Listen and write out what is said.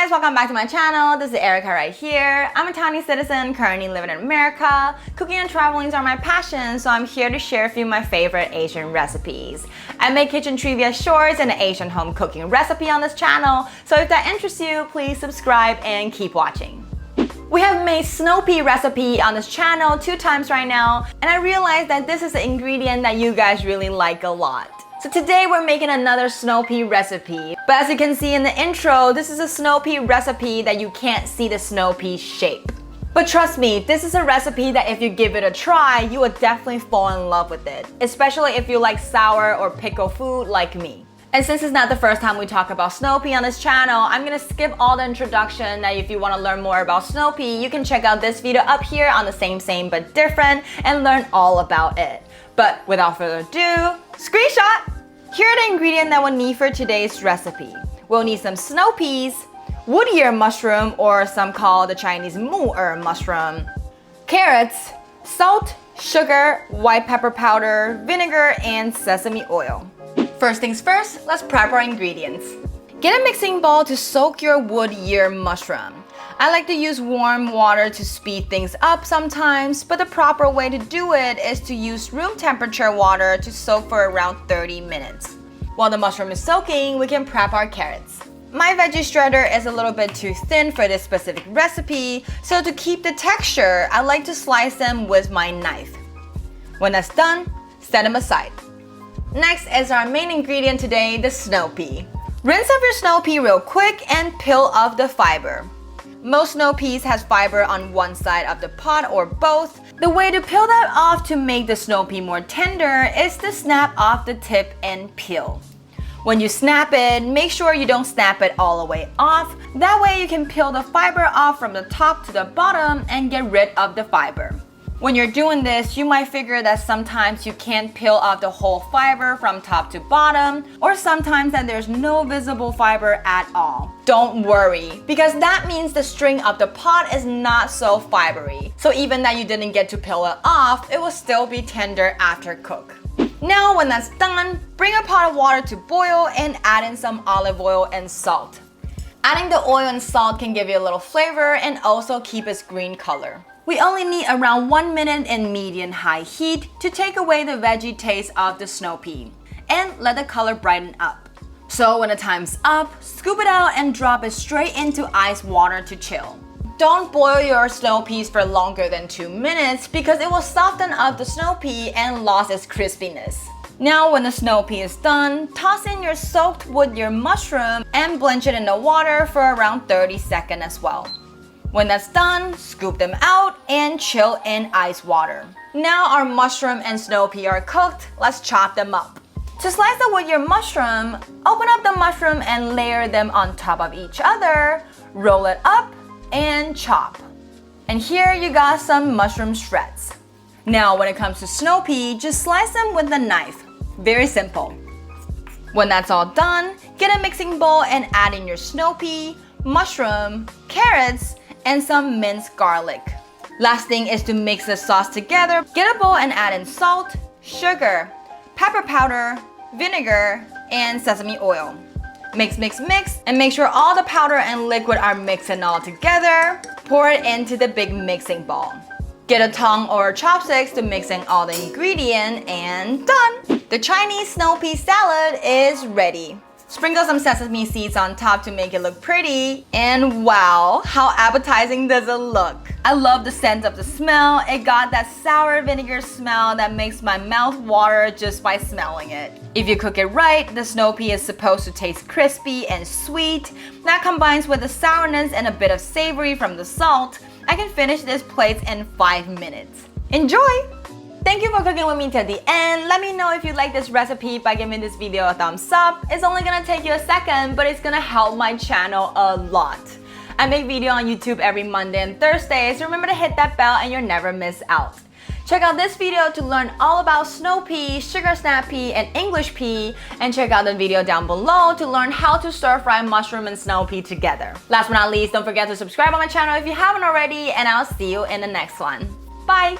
guys, welcome back to my channel. This is Erica right here. I'm a tiny citizen currently living in America. Cooking and traveling are my passion, so I'm here to share a few of my favorite Asian recipes. I make kitchen trivia shorts and an Asian home cooking recipe on this channel, so if that interests you, please subscribe and keep watching. We have made snow pea recipe on this channel 2 times right now, and I realized that this is an ingredient that you guys really like a lot. So today we're making another snow pea recipe. But as you can see in the intro, this is a snow pea recipe that you can't see the snow pea shape. But trust me, this is a recipe that if you give it a try, you would definitely fall in love with it. Especially if you like sour or pickle food like me. And since it's not the first time we talk about snow pea on this channel, I'm gonna skip all the introduction. That if you want to learn more about snow pea, you can check out this video up here on the same but different and learn all about it. But without further ado, screenshot! Here are the ingredients that we'll need for today's recipe. We'll need some snow peas, wood ear mushroom, or some call the Chinese mu-er mushroom, carrots, salt, sugar, white pepper powder, vinegar, and sesame oil. First things first, let's prep our ingredients. Get a mixing bowl to soak your wood ear mushroom. I like to use warm water to speed things up sometimes, but the proper way to do it is to use room temperature water to soak for around 30 minutes. While the mushroom is soaking, we can prep our carrots. My veggie shredder is a little bit too thin for this specific recipe, so to keep the texture, I like to slice them with my knife. When that's done, set them aside. Next is our main ingredient today, the snow pea. Rinse off your snow pea real quick and peel off the fiber. Most snow peas has fiber on one side of the pot or both. The way to peel that off to make the snow pea more tender is to snap off the tip and peel. When you snap it, make sure you don't snap it all the way off. That way you can peel the fiber off from the top to the bottom and get rid of the fiber. When you're doing this, you might figure that sometimes you can't peel off the whole fiber from top to bottom, or sometimes that there's no visible fiber at all. Don't worry, because that means the string of the pot is not so fibery. So even that you didn't get to peel it off, it will still be tender after cook. Now when that's done, bring a pot of water to boil and add in some olive oil and salt. Adding the oil and salt can give you a little flavor and also keep its green color. We only need around 1 minute in medium-high heat to take away the veggie taste of the snow pea and let the color brighten up. So when the time's up, scoop it out and drop it straight into ice water to chill. Don't boil your snow peas for longer than 2 minutes because it will soften up the snow pea and lose its crispiness. Now when the snow pea is done, toss in your soaked wood ear mushroom and blanch it in the water for around 30 seconds as well. When that's done, scoop them out and chill in ice water. Now our mushroom and snow pea are cooked, let's chop them up. To slice the wood ear mushroom, open up the mushroom and layer them on top of each other, roll it up, and chop. And here you got some mushroom shreds. Now when it comes to snow pea, just slice them with a knife. Very simple. When that's all done, get a mixing bowl and add in your snow pea, mushroom, carrots, and some minced garlic. Last thing is to mix the sauce together. Get a bowl and add in salt, sugar, pepper powder, vinegar, and sesame oil. Mix, and make sure all the powder and liquid are mixing all together. Pour it into the big mixing bowl. Get a tongue or chopsticks to mix in all the ingredients and done! The Chinese snow pea salad is ready. Sprinkle some sesame seeds on top to make it look pretty. And wow, how appetizing does it look? I love the scent of the smell. It got that sour vinegar smell that makes my mouth water just by smelling it. If you cook it right, the snow pea is supposed to taste crispy and sweet. That combines with the sourness and a bit of savory from the salt. I can finish this plate in 5 minutes. Enjoy! Thank you for cooking with me till the end. Let me know if you like this recipe by giving this video a thumbs up. It's only gonna take you a second, but it's gonna help my channel a lot. I make video on YouTube every Monday and Thursday, so remember to hit that bell and you'll never miss out. Check out this video to learn all about snow pea, sugar snap pea, and English pea, and check out the video down below to learn how to stir fry mushroom and snow pea together. Last but not least, don't forget to subscribe on my channel if you haven't already, and I'll see you in the next one. Bye!